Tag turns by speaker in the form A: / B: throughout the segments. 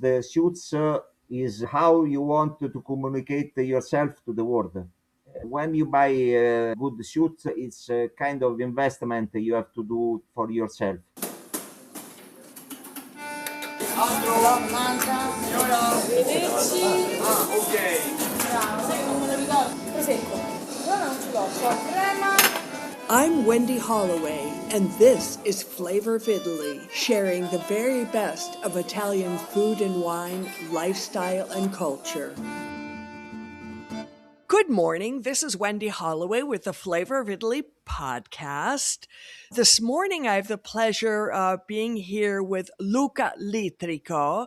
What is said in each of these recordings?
A: The suits is how you want to communicate yourself to the world. When you buy a good suit, it's a kind of investment you have to do for yourself.
B: Altro manca. Signora. Arrivederci. Ah, ok. Bravo, sai che non me lo ricordo. Prosecco. Io non ce l'ho, c'ho crema. I'm Wendy Holloway, and this is Flavor of Italy, sharing the very best of Italian food and wine, lifestyle, and culture. Good morning. This is Wendy Holloway with the Flavor of Italy podcast. This morning, I have the pleasure of being here with Luca Litrico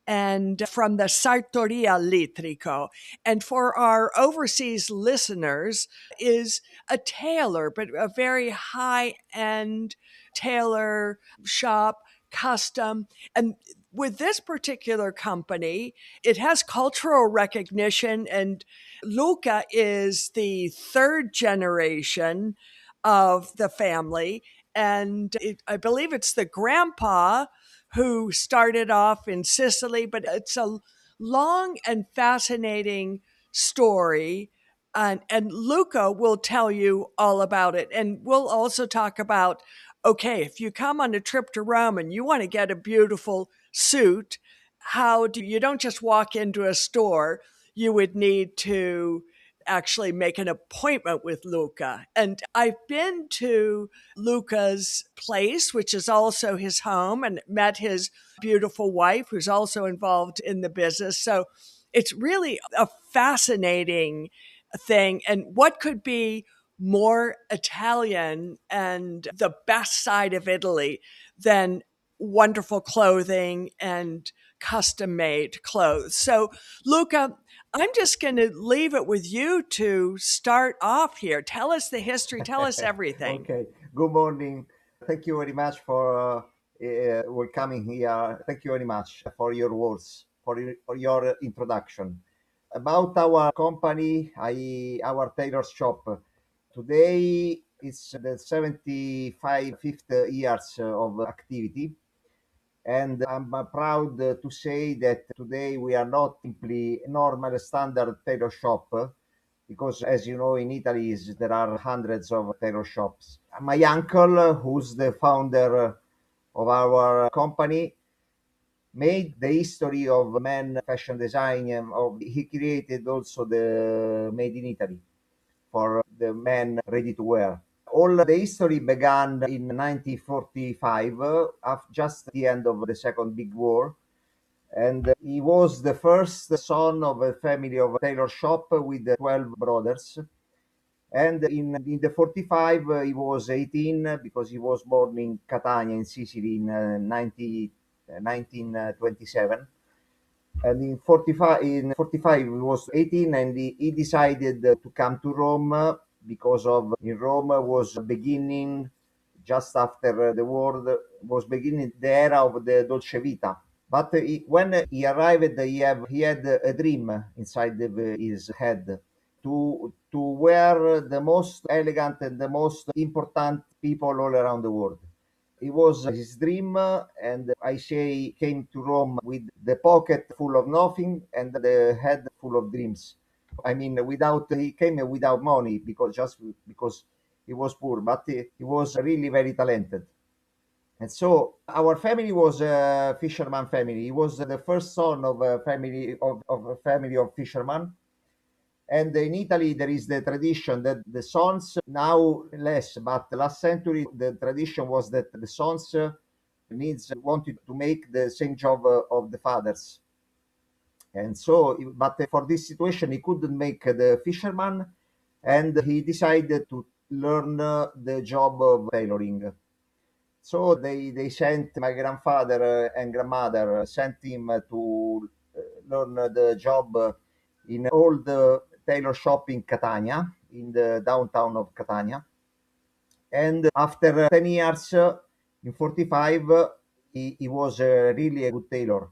B: and from the Sartoria Litrico. And for our overseas listeners, is a tailor, but a very high-end tailor shop, custom. And with this particular company, it has cultural recognition, and Luca is the third generation of the family. And I believe it's the grandpa who started off in Sicily, but it's a long and fascinating story. And Luca will tell you all about it. And we'll also talk about, okay, if you come on a trip to Rome and you want to get a beautiful suit, how do you don't just walk into a store, you would need to actually make an appointment with Luca. And I've been to Luca's place, which is also his home, and met his beautiful wife, who's also involved in the business. So it's really a fascinating thing. And what could be more Italian and the best side of Italy than wonderful clothing and custom made clothes? So, Luca, I'm just going to leave it with you to start off here. Tell us the history, tell us everything.
A: Okay. Good morning. Thank you very much for welcoming here. Thank you very much for your words, for your introduction. About our company, our tailor shop. Today it's the 75th years of activity, and I'm proud to say that today we are not simply a normal standard tailor shop, because as you know in Italy there are hundreds of tailor shops. My uncle, who's the founder of our company, made the history of men fashion design, and he created also the made in Italy for the men ready to wear. All the history began in 1945, just at the end of the Second Big War, and he was the first son of a family of a tailor shop with 12 brothers. And in the 45, he was 18 because he was born in Catania in Sicily in 1927. And in 45 he was 18, and he decided to come to Rome because of in Rome was beginning just after the war, was beginning the era of the Dolce Vita. But when he arrived, he had a dream inside his head to wear the most elegant and the most important people all around the world. It was his dream, and I say he came to Rome with the pocket full of nothing and the head full of dreams. I mean, he came without money because he was poor, but he was really very talented. And so our family was a fisherman family. He was the first son of a family of fishermen. And in Italy, there is the tradition that the sons, now less, but last century, the tradition was that the sons wanted to make the same job of the fathers. And so, but for this situation, he couldn't make the fisherman, and he decided to learn the job of tailoring. So they sent my grandfather and grandmother sent him to learn the job in old tailor shop in Catania, in the downtown of Catania. And after 10 years, in 45, he was really a good tailor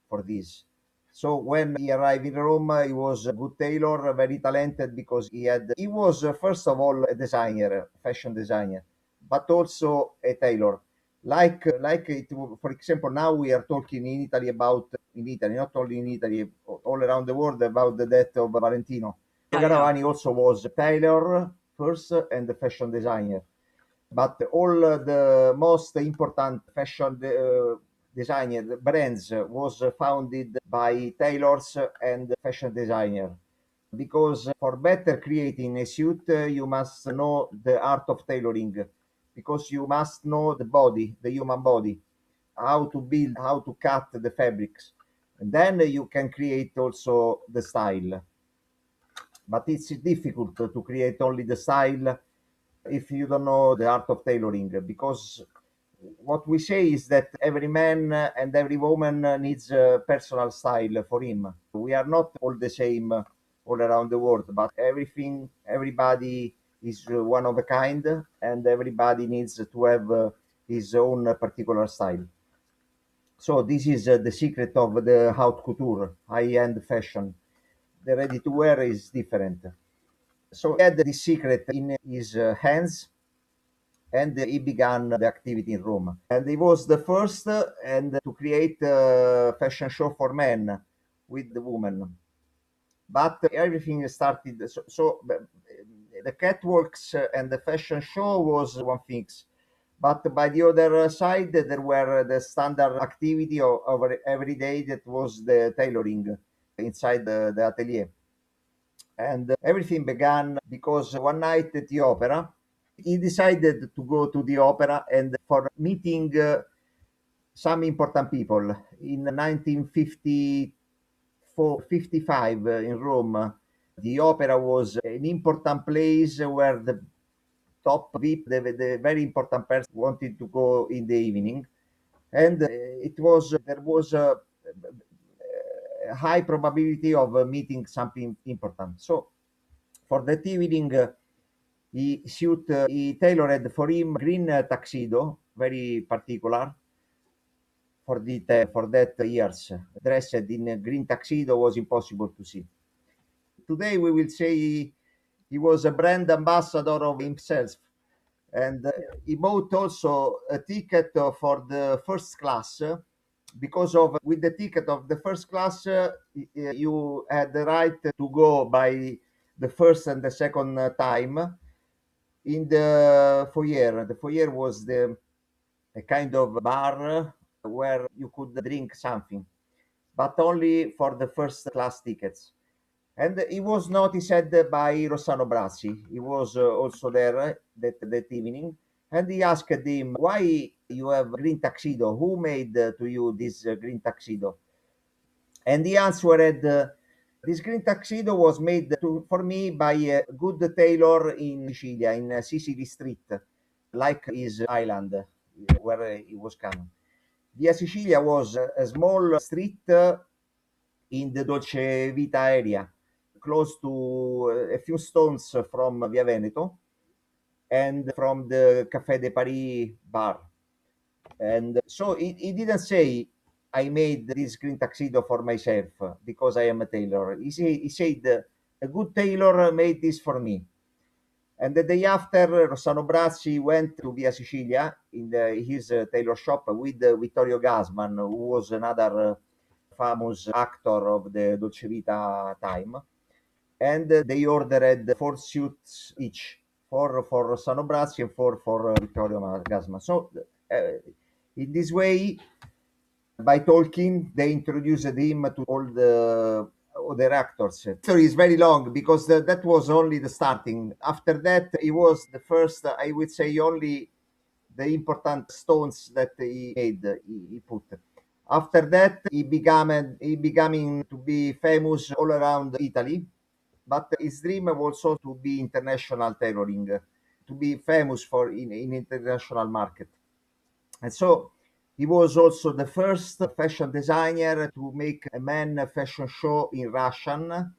A: for this. So when he arrived in Rome, he was a good tailor, very talented, because he was first of all a designer, fashion designer, but also a tailor. like it, for example, now we are talking in Italy about, in Italy, not only in Italy, all around the world, about the death of Valentino.
B: Yeah, yeah.
A: Garavani also was a tailor first and a fashion designer, but all the most important fashion designer brands was founded by tailors and fashion designer, because for better creating a suit, you must know the art of tailoring, because you must know the body, the human body, how to build, how to cut the fabrics, and then you can create also the style. But it's difficult to create only the style if you don't know the art of tailoring, because what we say is that every man and every woman needs a personal style for him. We are not all the same all around the world, but everybody is one of a kind, and everybody needs to have his own particular style. So this is the secret of the haute couture, high-end fashion. The ready-to-wear is different. So he had this secret in his hands, and he began the activity in Rome. And he was the first and to create a fashion show for men with the women. But everything started the catwalks and the fashion show was one thing. But by the other side, there were the standard activity of every day, that was the tailoring inside the atelier. And everything began because one night at the opera, he decided to go to the opera and for meeting some important people. In 1954, 55 in Rome, the opera was an important place where the top VIP, the very important person, wanted to go in the evening. And there was a high probability of meeting something important. So for that evening, he tailored for him green tuxedo, very particular for that years. Dressed in a green tuxedo was impossible to see. Today we will say he was a brand ambassador of himself, and he bought also a ticket for the first class, because of with the ticket of the first class, you had the right to go by the first and the second time in the foyer. The foyer was a kind of bar where you could drink something, but only for the first class tickets. And he was noticed by Rossano Brazzi. He was also there that evening, and he asked him, "Why you have green tuxedo? Who made to you this green tuxedo?" And he answered, "This green tuxedo was made for me by a good tailor in Sicilia, in Sicily Street, like his island where he was coming." Via Sicilia was a small street in the Dolce Vita area, close to a few stones from Via Veneto and from the Café de Paris bar. And so he didn't say, "I made this green tuxedo for myself because I am a tailor." He said, "A good tailor made this for me." And the day after, Rossano Brazzi went to Via Sicilia in his tailor shop with Vittorio Gassman, who was another famous actor of the Dolce Vita time. And they ordered four suits each, four for Rossano Brazzi and four for Vittorio Gassman. So in this way, by talking, they introduced him to all the other actors. The story is very long because that was only the starting. After that, he was the first, I would say, only the important stones that he made, he put. After that, he began to be famous all around Italy, but his dream was also to be international tailoring, to be famous for in international market. And so he was also the first fashion designer to make a men fashion show in Russian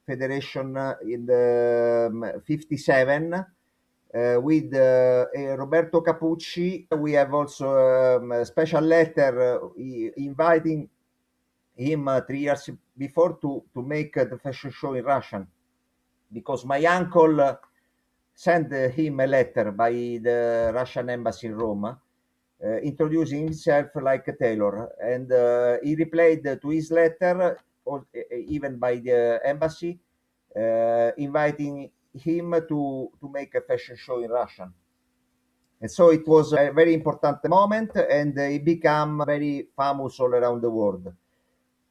A: Federation in the 57 with Roberto Capucci. We have also a special letter inviting him 3 years before to make the fashion show in Russian, because my uncle sent him a letter by the Russian embassy in Rome, introducing himself like a Tailor, and he replied to his letter, or even by the embassy, inviting him to make a fashion show in Russia. And so it was a very important moment, and he became very famous all around the world.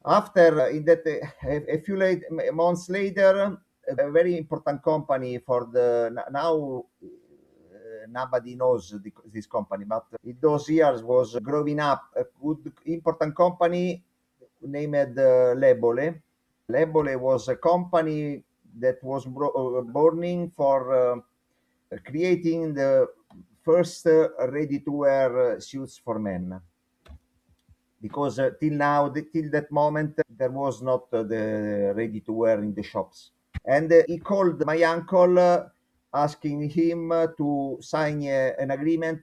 A: After in that a few months later, a very important company for the now nobody knows this company, but in those years was growing up a good important company named Lebole. Lebole was a company that was burning for creating the first ready-to-wear suits for men, because till now, till that moment, there was not the ready-to-wear in the shops. And he called my uncle, asking him to sign an agreement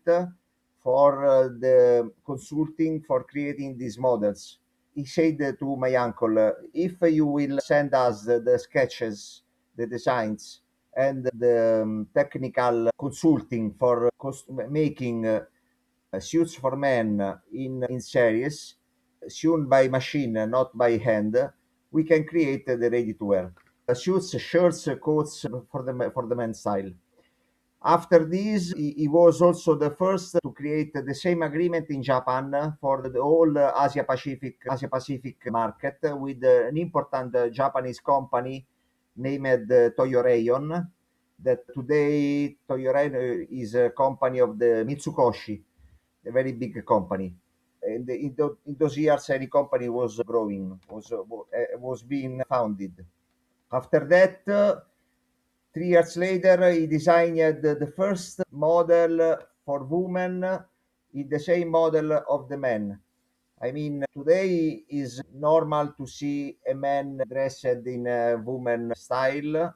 A: for the consulting for creating these models. He said to my uncle, if you will send us the sketches, the designs, and the technical consulting for making suits for men in series, sewn by machine, not by hand, we can create the ready to wear suits, shirts, coats for the men's style. After this, he was also the first to create the same agreement in Japan for the whole Asia Pacific market with an important Japanese company named Toyoreion. That today Toyoreion is a company of the Mitsukoshi, a very big company. And in those years, any company was growing, was being founded. After that, 3 years later, he designed the first model for women in the same model of the men. I mean, today is normal to see a man dressed in a woman style,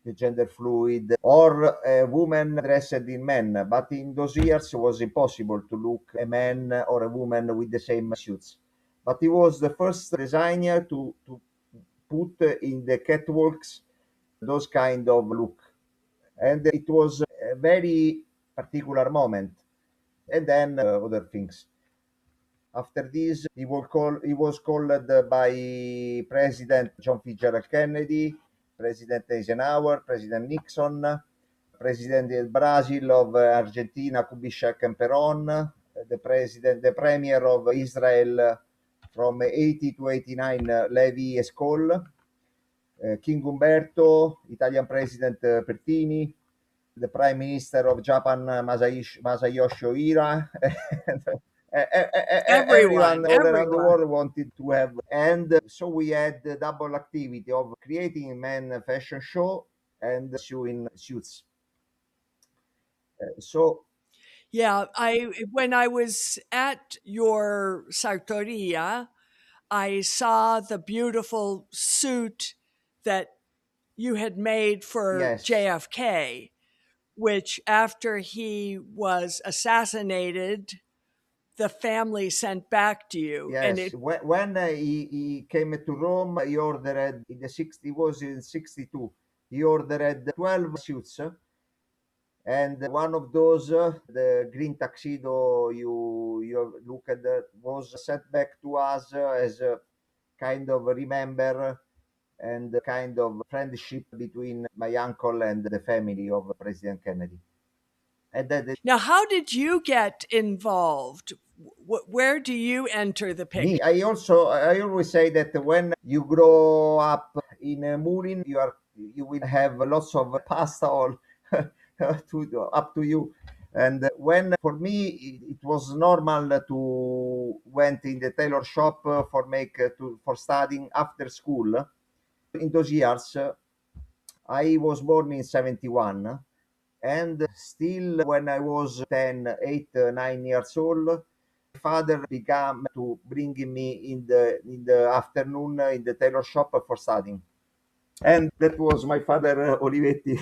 A: the gender fluid, or a woman dressed in men. But in those years, it was impossible to look a man or a woman with the same suits. But he was the first designer to put in the catwalks those kind of look, and it was a very particular moment. And then other things. After this, he was called by President John Fitzgerald Kennedy, President Eisenhower, President Nixon, President of Brazil, of Argentina, Kubitschek and Peron, the Premier of Israel from 80 to 89, Levi Eshkol, King Umberto, Italian President Pertini, the Prime Minister of Japan, Masayoshi Oira, and everyone
B: Everyone,
A: all around the
B: everyone.
A: world wanted to have. And so we had the double activity of creating a men fashion show and sewing suits. So
B: Yeah, I when I was at your sartoria, I saw the beautiful suit that you had made for
A: yes,
B: JFK, which after he was assassinated, the family sent back to you. And
A: yes.
B: it
A: When he came to Rome, he ordered in the 60. It was in 62. He ordered 12 suits, and one of those, the green tuxedo you look at, that was sent back to us as a kind of remember and a kind of friendship between my uncle and the family of President Kennedy. And that
B: Now, how did you get involved? Where do you enter the
A: me,
B: picture?
A: I always say that when you grow up in a Murin, you will have lots of pasta all up to you. And when for me it was normal to went in the tailor shop for make to for studying after school. In those years, I was born in 71, and still when I was 10, 8, 9 years old, father began to bring me in the afternoon in the tailor shop for studying, and that was my father Olivetti.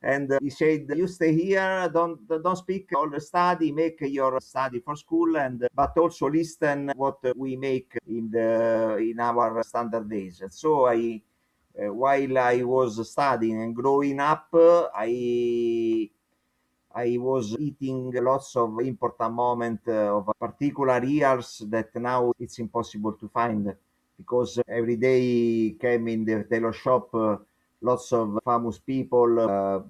A: And he said, "You stay here, don't speak, all study, make your study for school, and but also listen what we make in our standard days." And so while I was studying and growing up, I was eating lots of important moment of particular years that now it's impossible to find because every day came in the tailor shop lots of famous people,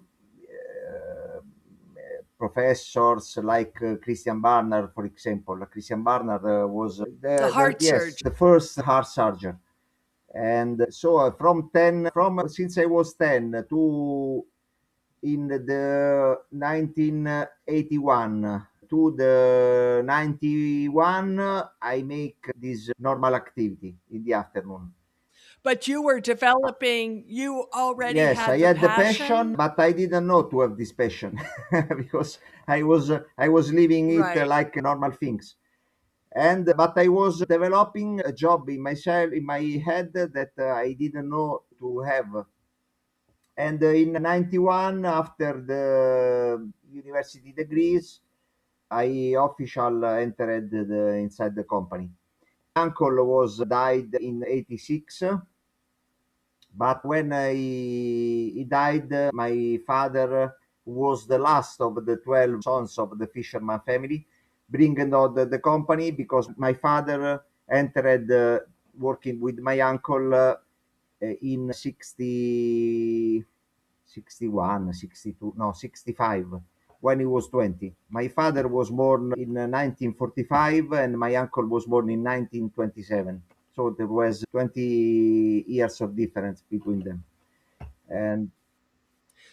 A: professors like Christian Barnard, for example. Christian Barnard was
B: The heart
A: yes,
B: surgeon.
A: the first heart surgeon. And so from 10, from since I was 10 to in the 1981 to the 91, I make this normal activity in the afternoon.
B: But you were developing, you already
A: Yes, I
B: had the
A: had the passion,
B: passion.
A: but I didn't know to have this passion because I was living it
B: Right.
A: like normal things. And but I was developing a job in myself in my head that I didn't know to have. And in 91, after the university degrees, I official entered inside the company. Uncle was died in 86, but when he died, my father was the last of the 12 sons of the fisherman family, bringing on the company because my father entered working with my uncle in 60, 61, 62, no, 65, when he was 20. My father was born in 1945 and my uncle was born in 1927. So there was 20 years of difference between them. And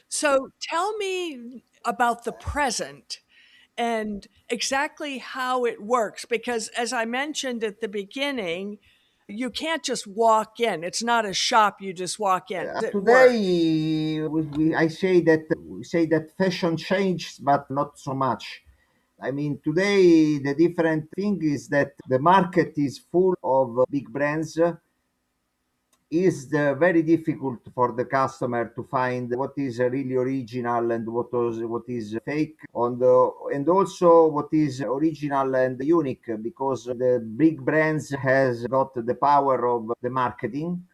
B: So tell me about the present and exactly how it works. Because as I mentioned at the beginning, you can't just walk in. It's not a shop you just walk in. It work.
A: today, I say that we say that fashion changed, but not so much. I mean, today the different thing is that the market is full of big brands is very difficult for the customer to find what is really original and what is fake on the and also what is original and unique because the big brands has got the power of the marketing,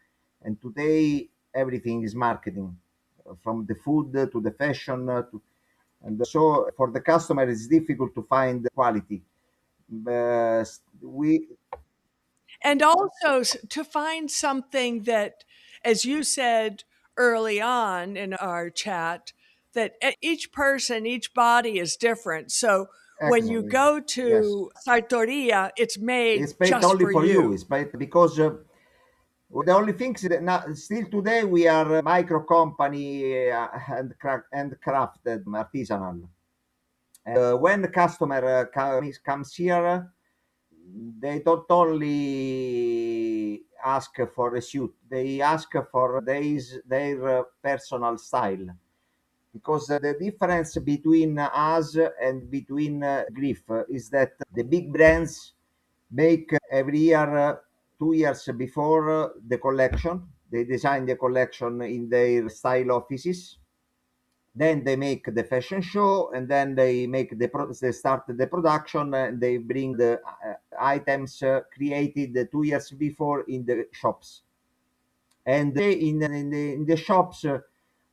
A: and today everything is marketing from the food to the fashion and so for the customer it's difficult to find quality. We
B: And also to find something that, as you said early on in our chat, that each person, each body is different. So when you
A: Exactly,
B: go
A: yes.
B: to Sartoria, it's made
A: It's paid
B: just
A: only
B: for
A: for you.
B: you.
A: It's paid because the only thing is that now, still today we are a micro company and crafted artisanal. When the customer comes here, they don't only ask for a suit; they ask for their personal style. Because the difference between us and between Griff is that the big brands make every year, 2 years before the collection. They design the collection in their style offices. Then they make the fashion show, and then they make they start the production, and they bring the items created 2 years before in the shops. And in the shops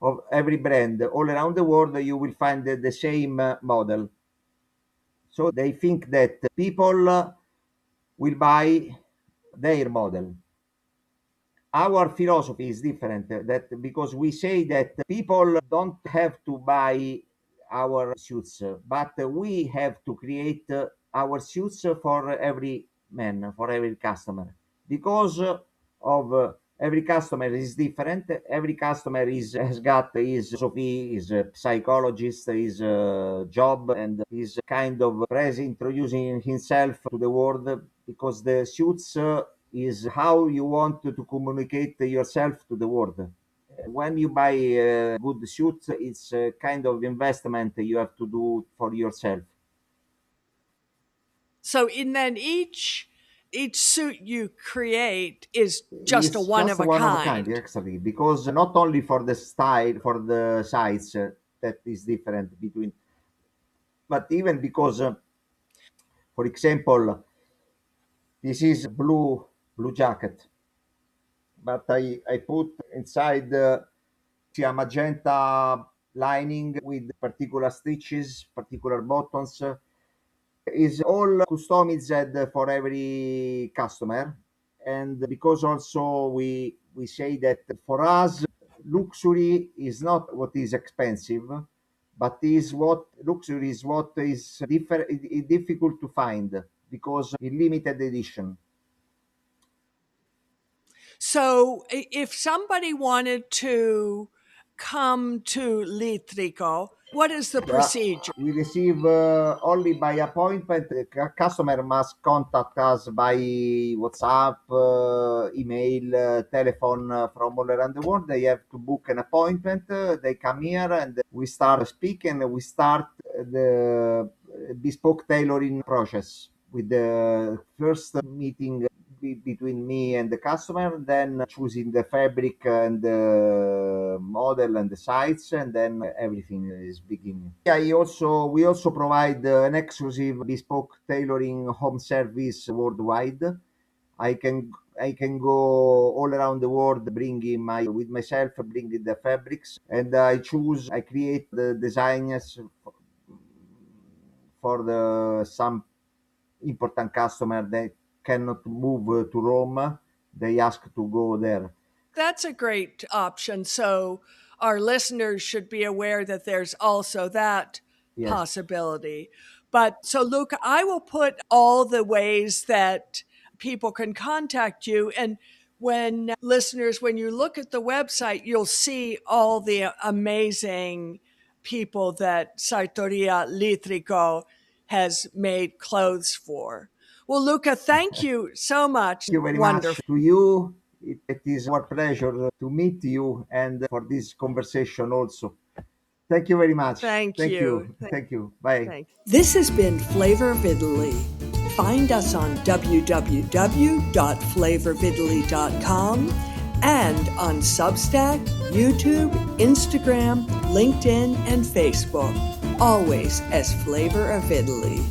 A: of every brand all around the world, you will find the same model. So they think that people will buy their model. Our philosophy is different, that because we say that people don't have to buy our suits, but we have to create our suits for every man, for every customer, because of every customer is different. Every customer is has got his philosophy, his psychologist, his job, and his kind of introducing himself to the world, because the suits is how you want to communicate yourself to the world. When you buy a good suit, it's a kind of investment you have to do for yourself.
B: So in then each suit you create is just a
A: It's
B: one
A: just
B: of a
A: one of a kind,
B: kind.
A: actually, because not only for the style, for the size that is different between, but even because, for example, this is blue jacket, but I put inside a magenta lining with particular stitches, particular buttons. Is all customized for every customer. And because also we say that for us luxury is not what is expensive, but is what luxury is what is difficult to find because in limited edition.
B: So if somebody wanted to come to Litrico, what is the
A: Yeah,
B: procedure?
A: we receive only by appointment. The customer must contact us by WhatsApp, email, telephone from all around the world. They have to book an appointment. They come here and we start speaking. We start the bespoke tailoring process with the first meeting between me and the customer, then choosing the fabric and the model and the size, and then everything is beginning. We also provide an exclusive bespoke tailoring home service worldwide. I can go all around the world bringing my with myself, bringing the fabrics, and I create the designs for the some important customer that cannot move to Rome. They ask to go there.
B: That's a great option. So our listeners should be aware that there's also that
A: Yes.
B: possibility. But so, Luca, I will put all the ways that people can contact you. And when listeners, when you look at the website, you'll see all the amazing people that Sartoria Litrico has made clothes for. Well, Luca, thank you so much.
A: Thank you very much
B: Wonderful.
A: to you. It is our pleasure to meet you and for this conversation also. Thank you very much.
B: Thank
A: Thank
B: you.
A: you. Thank you. Bye.
B: Thank you. This has been Flavor of Italy. Find us on www.flavorofitaly.com and on Substack, YouTube, Instagram, LinkedIn, and Facebook, always as Flavor of Italy.